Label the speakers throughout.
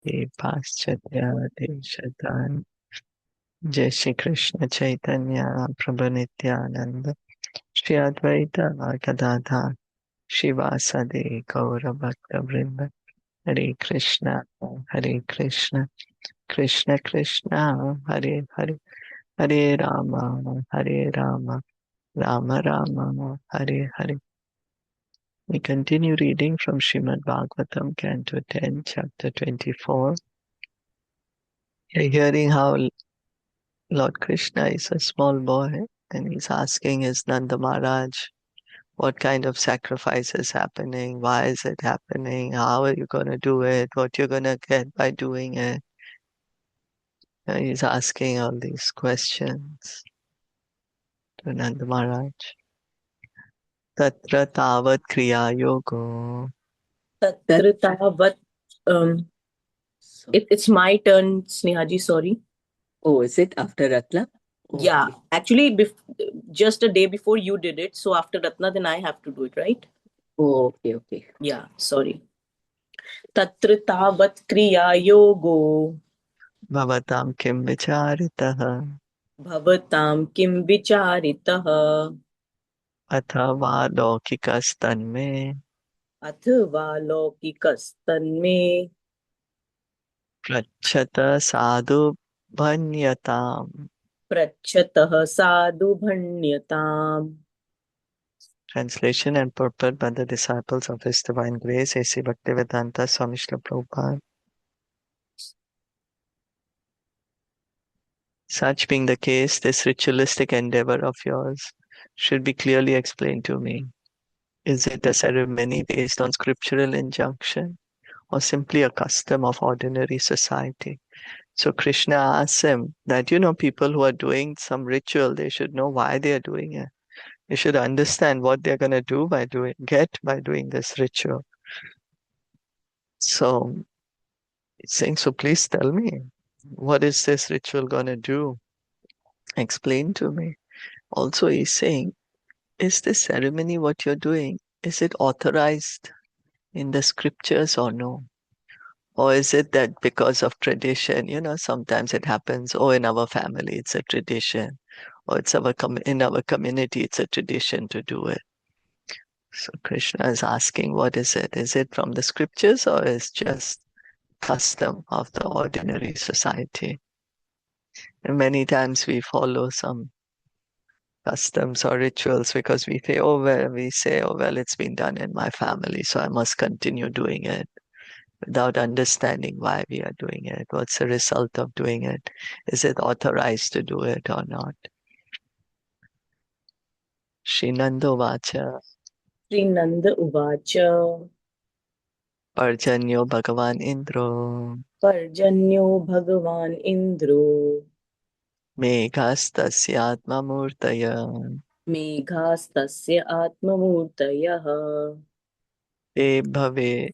Speaker 1: ये पाश्चात्य देशतान् जय श्री कृष्ण चैतन्य प्रभु नित्यानंद श्री अद्वैत गदाधर शिवासदि गौर भक्त वृंद हरे Krishna Krishna Krishna Hare Hare Hare Ram Ram Ram Hare Hare. We continue reading from Srimad Bhagavatam, Canto 10, Chapter 24. You're hearing how Lord Krishna is a small boy and he's asking his Nanda Maharaj what kind of sacrifice is happening, why is it happening, how are you going to do it, what you're going to get by doing it. And he's asking all these questions to Nanda Maharaj. Tatra tavat kriya yogo.
Speaker 2: Tatra tavat. It's my turn, Snehaji. Sorry.
Speaker 3: Oh, is it after Ratna? Oh,
Speaker 2: Yeah,
Speaker 3: okay.
Speaker 2: actually, just a day before you did it. So after Ratna, then I have to do it, right?
Speaker 3: Oh, okay.
Speaker 2: Yeah, sorry. Tatra tavat kriya yogo.
Speaker 1: Bhavatam kim vicharitah.
Speaker 2: Bhavatam kim vicharitah.
Speaker 1: Athava laukikas
Speaker 2: Athva lokikas
Speaker 1: Prachata sadhu bhanyatam.
Speaker 2: prachatah sadhu bhanyatam.
Speaker 1: Translation and purport by the disciples of His Divine Grace, A.C. Bhaktivedanta Swami Srila Prabhupada. Such being the case, this ritualistic endeavor of yours should be clearly explained to me. Is it a ceremony based on scriptural injunction or simply a custom of ordinary society? So Krishna asks him that, people who are doing some ritual, they should know why they are doing it. They should understand what they're going to do by doing this ritual. So he's saying, so please tell me, what is this ritual going to do? Explain to me. Also, he's saying, is this ceremony what you're doing? Is it authorized in the scriptures or no? Or is it that because of tradition, sometimes it happens, in our family, it's a tradition, or in our community, it's a tradition to do it. So Krishna is asking, what is it? Is it from the scriptures or is just custom of the ordinary society? And many times we follow some customs or rituals because we say, it's been done in my family, so I must continue doing it without understanding why we are doing it. What's the result of doing it? Is it authorized to do it or not? Srinando Vacha.
Speaker 2: Srinanda uvacha.
Speaker 1: Parjanyo Bhagavan Indro.
Speaker 2: Parjanyo Bhagavan Indro.
Speaker 1: Meghastasya Murtaya.
Speaker 2: Meghastasya atmamurtayah.
Speaker 1: Te bhave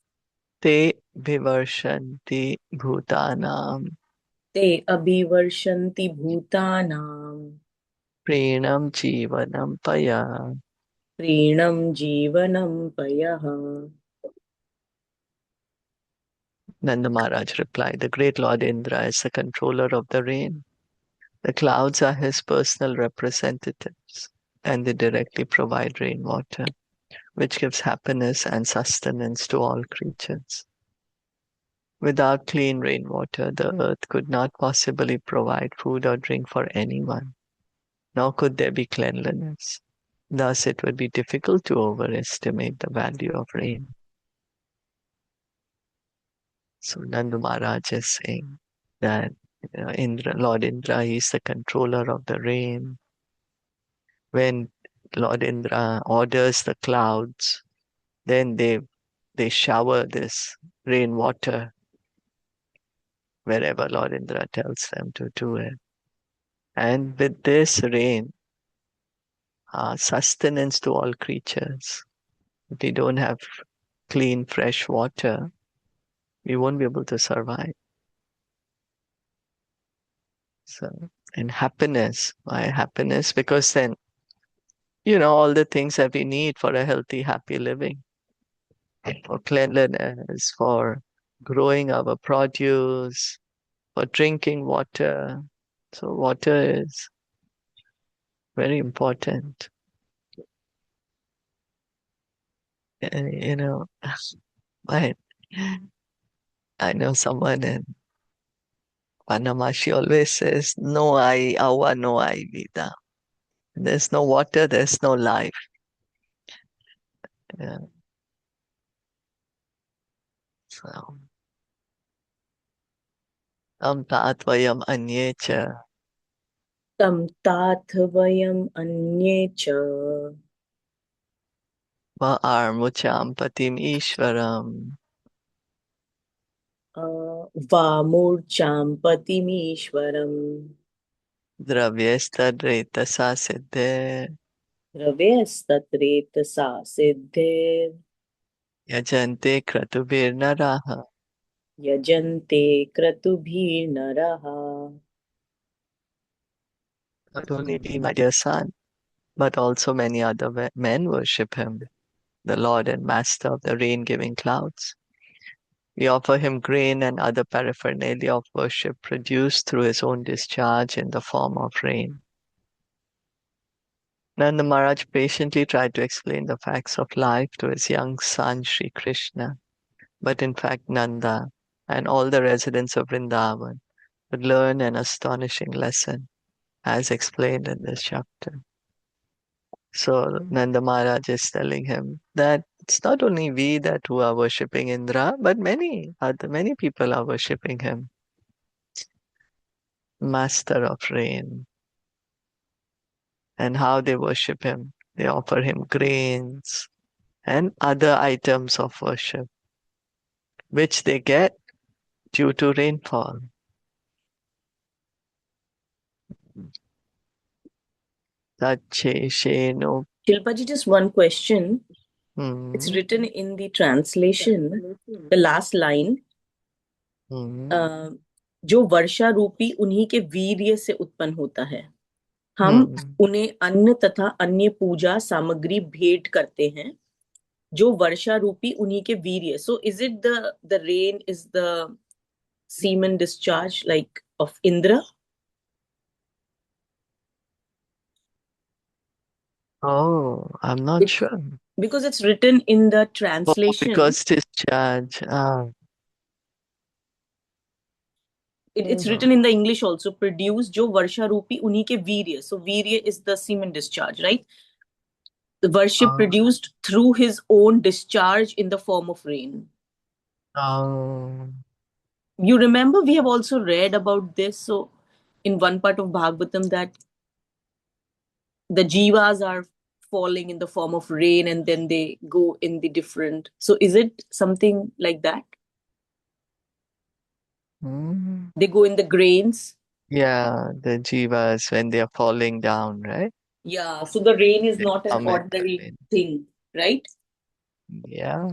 Speaker 1: te vivarshanti bhutanam.
Speaker 2: Te abhivarshanti bhutanam.
Speaker 1: Prenam jivanam paya.
Speaker 2: Prenam jivanam payah.
Speaker 1: Nanda Maharaj replied, the great Lord Indra is the controller of the rain. The clouds are his personal representatives, and they directly provide rainwater, which gives happiness and sustenance to all creatures. Without clean rainwater, the earth could not possibly provide food or drink for anyone, nor could there be cleanliness. Thus, it would be difficult to overestimate the value of rain. So, Nanda Maharaj is saying that Lord Indra, he is the controller of the rain. When Lord Indra orders the clouds, then they shower this rainwater wherever Lord Indra tells them to do it. And with this rain, sustenance to all creatures. If we don't have clean, fresh water, we won't be able to survive. So, and happiness. Why happiness? Because then, all the things that we need for a healthy, happy living, for cleanliness, for growing our produce, for drinking water. So water is very important. And, I, I know someone in Panama, she always says, no hay agua, no hay vida. There's no water, there's no life. Yeah. So, tatvayam anye cha
Speaker 2: Tam tathvayam anye cha
Speaker 1: va armucham patim ishvaram
Speaker 2: vamurcham patimishwaram
Speaker 1: dravyestadretasa siddhe
Speaker 2: ravyastatreta siddhir
Speaker 1: yajante kratubir naraha.
Speaker 2: yajante kratubhir naraha.
Speaker 1: Not only he, my dear son, but also many other men worship him, the Lord and Master of the rain-giving clouds. We offer him grain and other paraphernalia of worship produced through his own discharge in the form of rain. Nanda Maharaj patiently tried to explain the facts of life to his young son Sri Krishna, but in fact Nanda and all the residents of Vrindavan would learn an astonishing lesson, as explained in this chapter. So Nanda Maharaj is telling him that it's not only we that who are worshipping Indra, but many people are worshipping him, Master of Rain. And how they worship him? They offer him grains and other items of worship, which they get due to rainfall. Tache Sheno.
Speaker 2: Shilpaji, just one question. It's
Speaker 1: Hmm.
Speaker 2: written in the translation, the last line,
Speaker 1: Hmm.
Speaker 2: जो वर्षा रूपी उन्हीं के वीर्य से उत्पन्न होता है, हम
Speaker 1: Hmm.
Speaker 2: उन्हें अन्न तथा अन्य पूजा सामग्री भेंट करते हैं जो वर्षा रूपी उन्हीं के वीर्य. So is it the rain is the semen discharge like of Indra?
Speaker 1: Oh, I'm not sure.
Speaker 2: Because it's written in the
Speaker 1: Oh,
Speaker 2: translation.
Speaker 1: because discharge.
Speaker 2: It's written in the English also, produce जो वर्षा रूपी उन्हीं के वीर्य. So वीर्य is the semen discharge, right? The worship
Speaker 1: Oh.
Speaker 2: produced through his own discharge in the form of rain.
Speaker 1: Oh.
Speaker 2: You remember we have also read about this. So in one part of Bhagavatam that the jivas are falling in the form of rain and then they go in the different. So is it something like that?
Speaker 1: Hmm.
Speaker 2: They go in the grains.
Speaker 1: Yeah, the jivas when they are falling down, right?
Speaker 2: Yeah. So the rain is
Speaker 1: They
Speaker 2: not an
Speaker 1: come in the
Speaker 2: ordinary
Speaker 1: rain.
Speaker 2: thing, right?
Speaker 1: Yeah.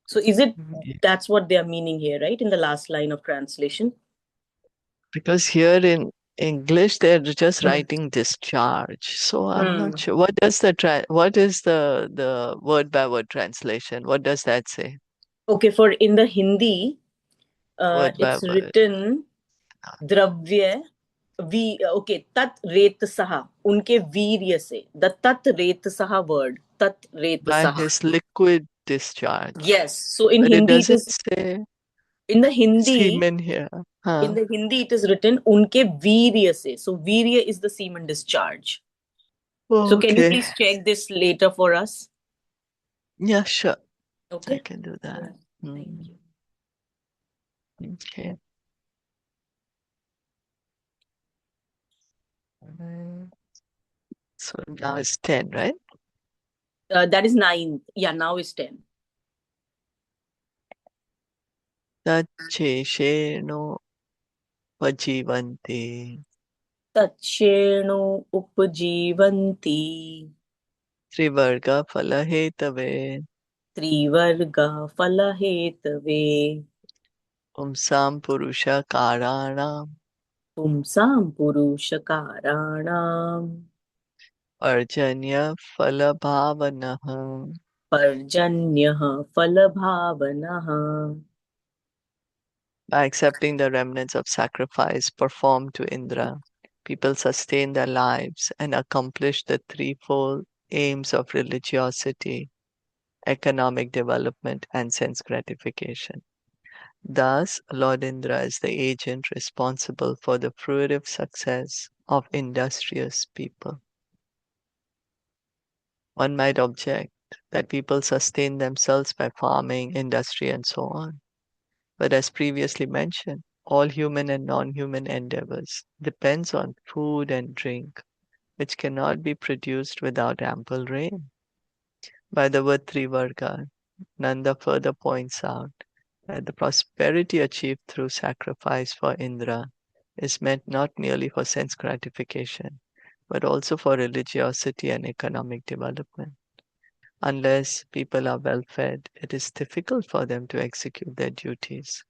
Speaker 2: So is it
Speaker 1: Yeah.
Speaker 2: that's what they are meaning here, right? In the last line of translation.
Speaker 1: Because here in English they're just writing discharge. So I'm not sure. What does what is the word by word translation? What does that say?
Speaker 2: Okay, for in the Hindi,
Speaker 1: Word by
Speaker 2: it's
Speaker 1: word.
Speaker 2: written द्रव्य okay, tat ret saha unke वीर्य से, the tat ret saha word, tat ret
Speaker 1: By
Speaker 2: saha.
Speaker 1: his liquid discharge.
Speaker 2: Yes, so in
Speaker 1: But it
Speaker 2: Hindi it
Speaker 1: doesn't
Speaker 2: is
Speaker 1: say
Speaker 2: in the Hindi
Speaker 1: semen here. Huh.
Speaker 2: it is written unke वीर्य से. So वीर्य is the semen discharge. So can you
Speaker 1: Okay.
Speaker 2: please check this later for us?
Speaker 1: Yeah, sure. I
Speaker 2: Okay.
Speaker 1: can do that.
Speaker 2: Thank
Speaker 1: Mm,
Speaker 2: you.
Speaker 1: okay. Mm, So now it's 10, right?
Speaker 2: That is 9. Yeah, now is 10.
Speaker 1: Tachesheno vajivanti
Speaker 2: तच्छेणो उपजीवन्ति
Speaker 1: trivarga falahetave
Speaker 2: त्रिवर्गा फलहेतवे
Speaker 1: pumsam purusha karanam
Speaker 2: पुंसां पुरुषकाराणां
Speaker 1: arjanya falabhavanah.
Speaker 2: पर्जन्यः फलभावनः.
Speaker 1: By accepting the remnants of sacrifice performed to Indra, people sustain their lives and accomplish the threefold aims of religiosity, economic development, and sense gratification. Thus, Lord Indra is the agent responsible for the fruitive success of industrious people. One might object that people sustain themselves by farming, industry, and so on. But as previously mentioned, all human and non-human endeavors depends on food and drink, which cannot be produced without ample rain. By the word Trivarga, Nanda further points out that the prosperity achieved through sacrifice for Indra is meant not merely for sense gratification, but also for religiosity and economic development. Unless people are well fed, it is difficult for them to execute their duties.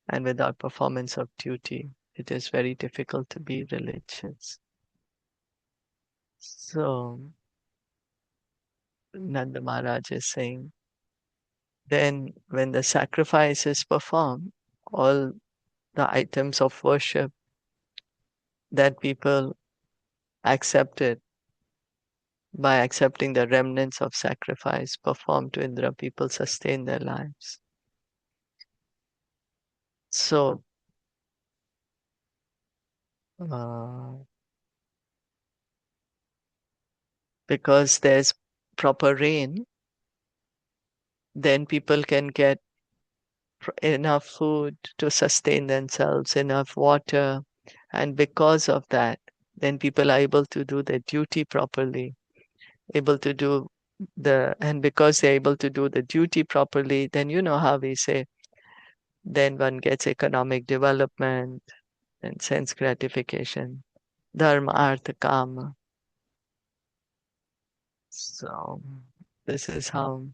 Speaker 1: And without performance of duty, it is very difficult to be religious. So, Nanda Maharaj is saying, then when the sacrifice is performed, all the items of worship that people accepted by accepting the remnants of sacrifice performed to Indra, people sustain their lives. So, uh, because there's proper rain, then people can get enough food to sustain themselves, enough water, and because of that, then people are able to do their duty properly, able to do and because they're able to do the duty properly, then you know how we say, then one gets economic development and sense gratification, dharma, artha, kama. So this is how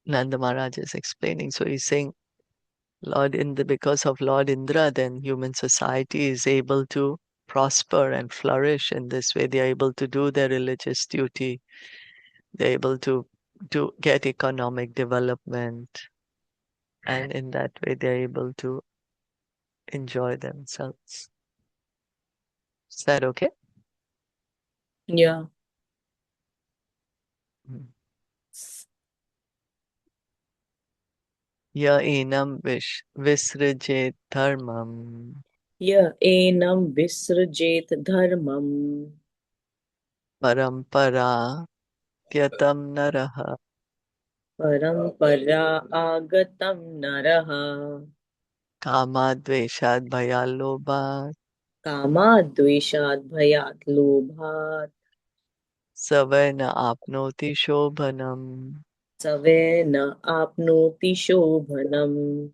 Speaker 1: Nanda Maharaj is explaining. So he's saying, because of Lord Indra, then human society is able to prosper and flourish in this way. They are able to do their religious duty. They're able to get economic development, and in that way, they're able to enjoy themselves. Is that okay?
Speaker 2: Yeah.
Speaker 1: Mm. Ya enam visrajet dharmam
Speaker 2: य एनं विसृजेत धर्मम्
Speaker 1: parampara tyatam naraha
Speaker 2: परम्परा आगतं नरः
Speaker 1: kamadveshad bhayalobha
Speaker 2: कामाद्वेषात् भयात् लोभात्
Speaker 1: सवैन आपनोति शोभनम.
Speaker 2: सवे न आप्नोति शोभनम्.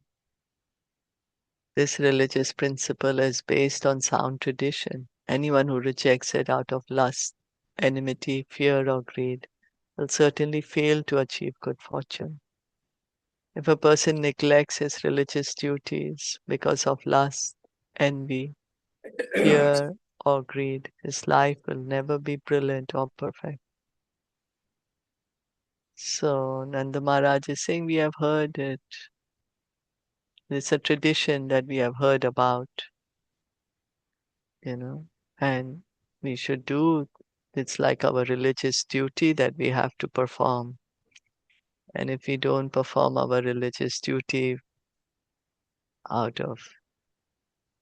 Speaker 1: This religious principle is based on sound tradition. Anyone who rejects it out of lust, enmity, fear, or greed will certainly fail to achieve good fortune. If a person neglects his religious duties because of lust, envy, fear, or greed, his life will never be brilliant or perfect. So Nanda Maharaj is saying we have heard it. It's a tradition that we have heard about, and we should do. It's like our religious duty that we have to perform. And if we don't perform our religious duty out of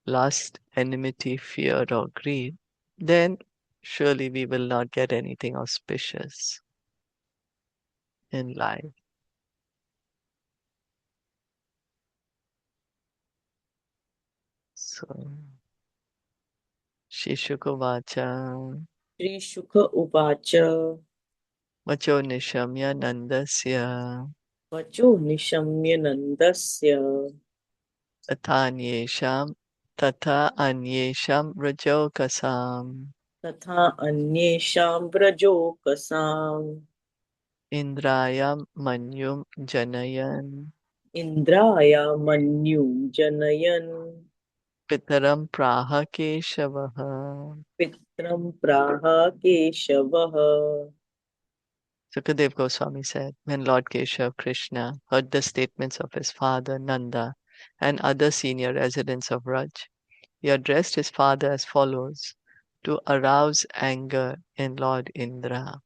Speaker 1: lust, enmity, fear, or greed, then surely we will not get anything auspicious in life. So, Shishukovacha
Speaker 2: श्रीशुक उवाच
Speaker 1: Vacho Nishamya Nandasya
Speaker 2: वचो निशम्य नन्दस्य
Speaker 1: Tathanyesham Tatha Anyesham Rajokasam
Speaker 2: तथा अन्येषां व्रजोकसाम्
Speaker 1: Indrayam Manyum Janayan
Speaker 2: इन्द्राय मन्युं जनयन्
Speaker 1: Pitaram Praha Keshavaha.
Speaker 2: पित्रं प्राह केशवः.
Speaker 1: Sukadev Goswami said, when Lord Keshav Krishna heard the statements of his father Nanda and other senior residents of Raj, he addressed his father as follows to arouse anger in Lord Indra.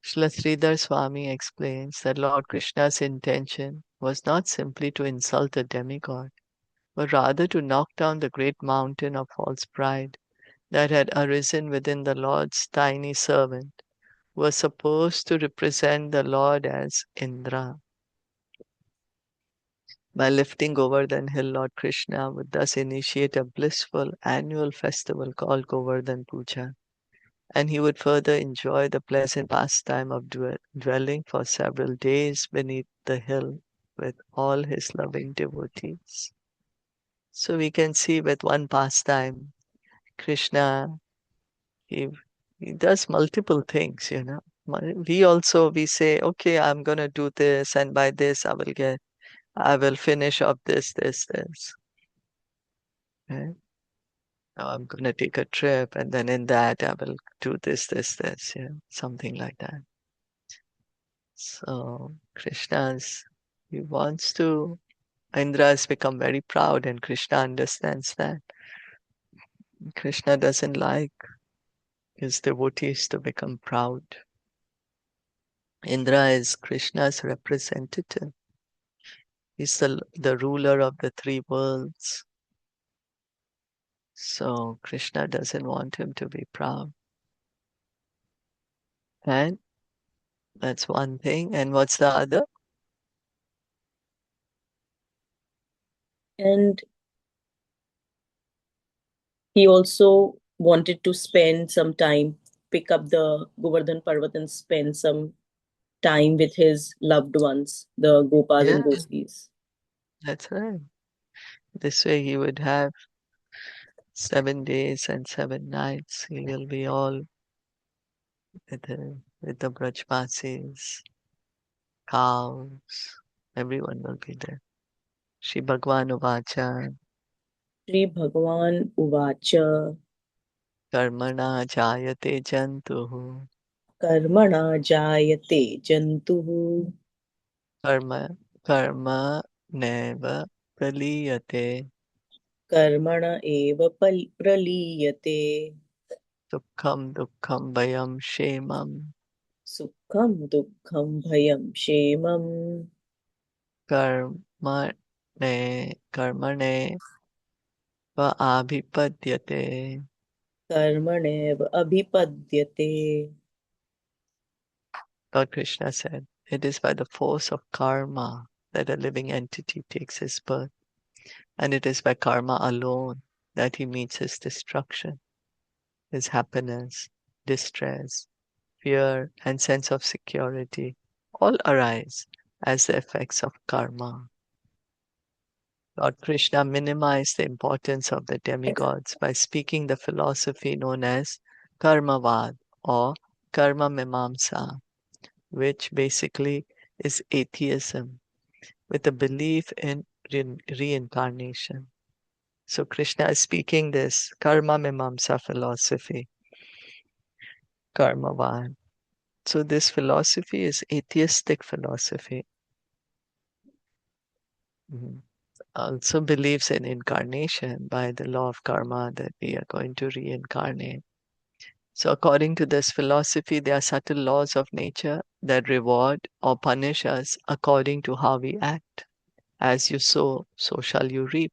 Speaker 1: Srila Sridhar Swami explains that Lord Krishna's intention was not simply to insult a demigod, but rather to knock down the great mountain of false pride that had arisen within the Lord's tiny servant, who was supposed to represent the Lord as Indra. By lifting Govardhan hill, Lord Krishna would thus initiate a blissful annual festival called Govardhan Puja, and he would further enjoy the pleasant pastime of dwelling for several days beneath the hill with all his loving devotees. So we can see with one pastime, Krishna, he, he does multiple things, you know. We say, okay, I'm gonna do this, and by this I will finish up this. Right? Now I'm gonna take a trip, and then in that I will do this, yeah, something like that. So he wants to. Indra has become very proud, and Krishna understands that. Krishna doesn't like his devotees to become proud. Indra is Krishna's representative. He's the ruler of the three worlds. So Krishna doesn't want him to be proud. And that's one thing. And what's the other?
Speaker 2: And he also wanted to spend some time, pick up the Govardhan Parvat and spend some time with his loved ones, the Gopas
Speaker 1: Yeah,
Speaker 2: and Gopis.
Speaker 1: that's right. This way he would have 7 days and 7 nights. He will be all with the Brajvasis, cows. Everyone will be there. Shri Bhagwan Vachan,
Speaker 2: Sri Bhagavan Uvacha
Speaker 1: Karmana Jayate Jantuhu,
Speaker 2: Karmana Jayate Jantuhu
Speaker 1: Karma, Karma Neva Praliyate,
Speaker 2: Karmana Eva Praliyate
Speaker 1: Dukkam Bhayam Shemam,
Speaker 2: Sukham Dukkham Bhayam Shemam
Speaker 1: Karma Karmane Va Abhipadyate.
Speaker 2: Karmanev Abhipadyate.
Speaker 1: Lord Krishna said, it is by the force of karma that a living entity takes his birth, and it is by karma alone that he meets his destruction, his happiness, distress, fear, and sense of security all arise as the effects of karma. Lord Krishna minimized the importance of the demigods by speaking the philosophy known as Karmavad or Karma Mimamsa, which basically is atheism with a belief in reincarnation. So Krishna is speaking this Karma Mimamsa philosophy, Karmavad. So this philosophy is atheistic philosophy. Also believes in incarnation by the law of karma that we are going to reincarnate. So according to this philosophy, there are subtle laws of nature that reward or punish us according to how we act. As you sow, so shall you reap.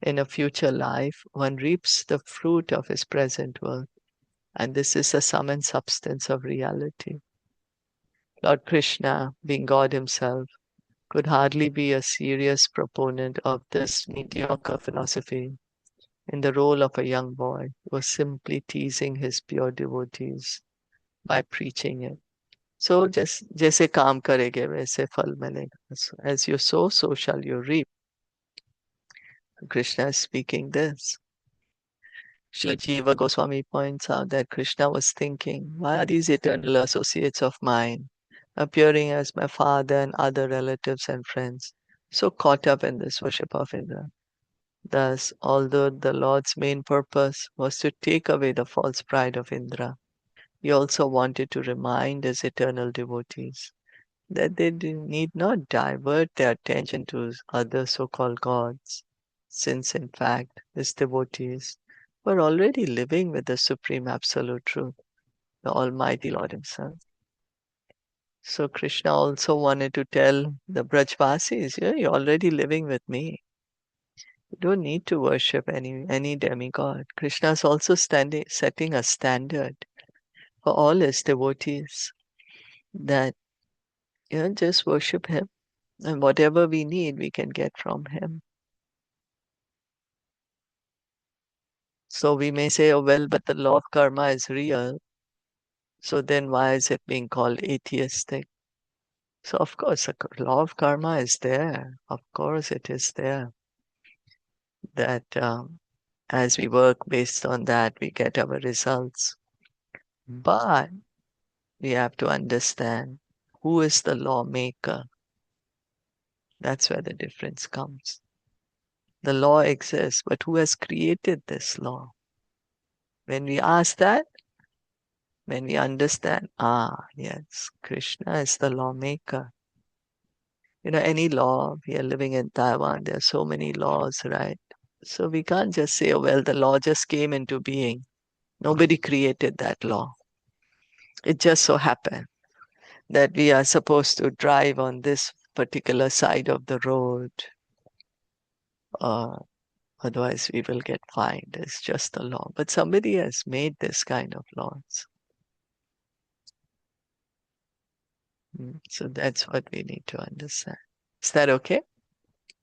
Speaker 1: In a future life, one reaps the fruit of his present work, and this is the sum and substance of reality. Lord Krishna, being God himself, could hardly be a serious proponent of this mediocre philosophy. In the role of a young boy, he was simply teasing his pure devotees by preaching it. So जैसे काम करेंगे वैसे फल मिलेगा. So as you sow, so shall you reap. Krishna is speaking this. Srila Jiva Goswami points out that Krishna was thinking, why are these eternal associates of mine appearing as my father and other relatives and friends so caught up in this worship of Indra? Thus, although the Lord's main purpose was to take away the false pride of Indra, He also wanted to remind his eternal devotees that they need not divert their attention to other so-called gods, since in fact his devotees were already living with the Supreme Absolute Truth, the Almighty Lord Himself. So Krishna also wanted to tell the Brajvasis, yeah, you're already living with me. You don't need to worship any demigod. Krishna is also setting a standard for all his devotees that just worship him, and whatever we need we can get from him. So we may say, oh well, but the law of karma is real, so then why is it being called atheistic? So of course the law of karma is there. Of course it is there. That as we work based on that, we get our results. But we have to understand who is the lawmaker. That's where the difference comes. The law exists, but who has created this law? When we ask that, when we understand, yes, Krishna is the lawmaker. Any law, we are living in Taiwan, there are so many laws, right? So we can't just say, oh, well, the law just came into being. Nobody created that law. It just so happened that we are supposed to drive on this particular side of the road. Otherwise, we will get fined. It's just a law. But somebody has made this kind of laws. So that's what we need to understand. Is that okay?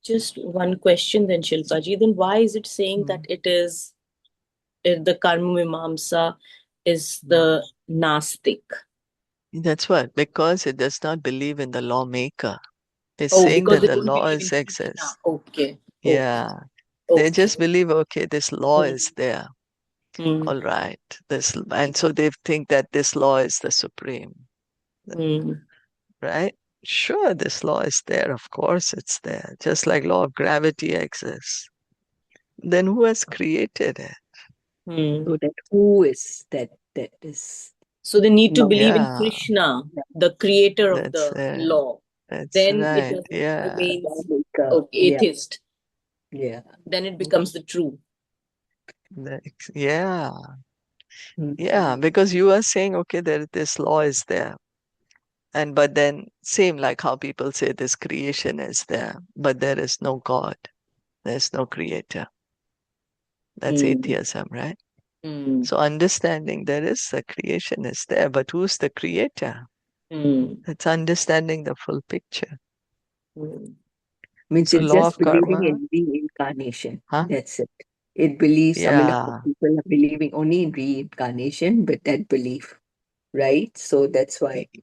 Speaker 2: Just one question then, Shilpaji. Then why is it saying that it is the Karma Mimamsa is the Nastik?
Speaker 1: That's what. Because it does not believe in the lawmaker. It's
Speaker 2: Oh,
Speaker 1: saying
Speaker 2: because
Speaker 1: that
Speaker 2: they
Speaker 1: the
Speaker 2: don't
Speaker 1: law
Speaker 2: believe
Speaker 1: is
Speaker 2: in Krishna.
Speaker 1: exists.
Speaker 2: Okay.
Speaker 1: Yeah. They
Speaker 2: Okay.
Speaker 1: just believe, okay, this law is there.
Speaker 2: Mm.
Speaker 1: All right. And so they think that this law is the supreme. Right? Sure, this law is there. Of course it's there. Just like law of gravity exists. Then who has created it?
Speaker 3: So that who is that is
Speaker 2: So they need to
Speaker 3: not
Speaker 2: believe in
Speaker 1: Yeah,
Speaker 2: Krishna, the creator of
Speaker 1: that's
Speaker 2: the
Speaker 1: it.
Speaker 2: law.
Speaker 1: That's
Speaker 2: Then it
Speaker 1: right.
Speaker 2: doesn't
Speaker 1: Yeah,
Speaker 2: remain
Speaker 3: lawmaker.
Speaker 2: atheist.
Speaker 3: Yeah.
Speaker 2: Then it becomes the true.
Speaker 1: yeah,
Speaker 3: Mm.
Speaker 1: yeah. Because you are saying, okay, this law is there. But then same like how people say this creation is there, but there is no God. There's no creator. That's atheism, right? So understanding there is the creation is there, but who's the creator? That's understanding the full picture.
Speaker 3: Means
Speaker 1: So
Speaker 3: it's
Speaker 1: law
Speaker 3: just
Speaker 1: of
Speaker 3: believing
Speaker 1: karma,
Speaker 3: in reincarnation.
Speaker 1: huh?
Speaker 3: That's it. It believes, I mean, a lot of
Speaker 1: Yeah,
Speaker 3: people are believing only in reincarnation, but that belief, right? So that's why the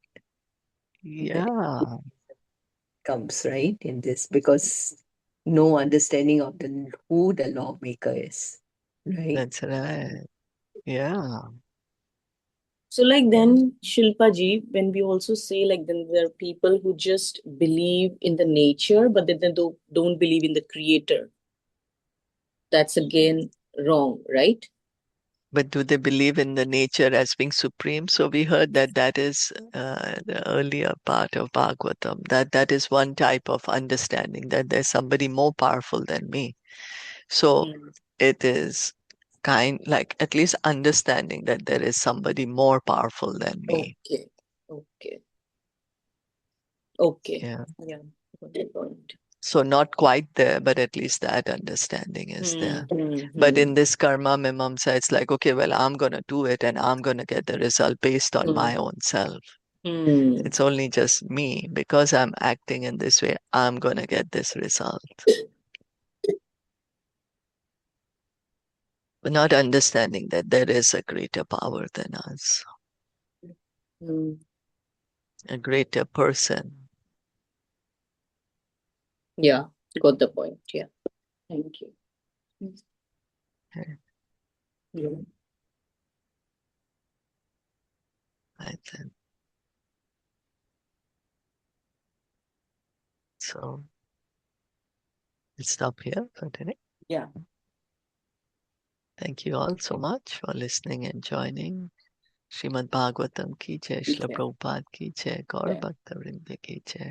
Speaker 1: yeah,
Speaker 3: comes, right, in this, because no understanding of who the lawmaker is, right?
Speaker 1: that's right. Yeah.
Speaker 2: So, like, then, Shilpaji, when we also say, like, then there are people who just believe in the nature, but then they don't believe in the creator. That's again wrong, right?
Speaker 1: But do they believe in the nature as being supreme? So we heard that is the earlier part of Bhagavatam. That is one type of understanding that there's somebody more powerful than me. So it is kind like at least understanding that there is somebody more powerful than me.
Speaker 2: Okay.
Speaker 1: Yeah.
Speaker 2: Yeah. Got the point.
Speaker 1: So not quite there, but at least that understanding is there. But in this karma mimamsa, it's like, okay, well, I'm going to do it and I'm going to get the result based on my own self. It's only just me. Because I'm acting in this way, I'm going to get this result. But not understanding that there is a greater power than us, a greater person.
Speaker 2: Yeah, got the point. Yeah. Thank you.
Speaker 1: Okay.
Speaker 2: Yeah.
Speaker 1: I think. So let's stop here for today.
Speaker 2: Yeah.
Speaker 1: Thank you all so much for listening and joining. Srimad Bhagavatam ki jai, Srila
Speaker 2: Yeah.
Speaker 1: Prabhupada ki jai, Gaur
Speaker 2: Yeah.
Speaker 1: Bhakta Vrinda ki jai.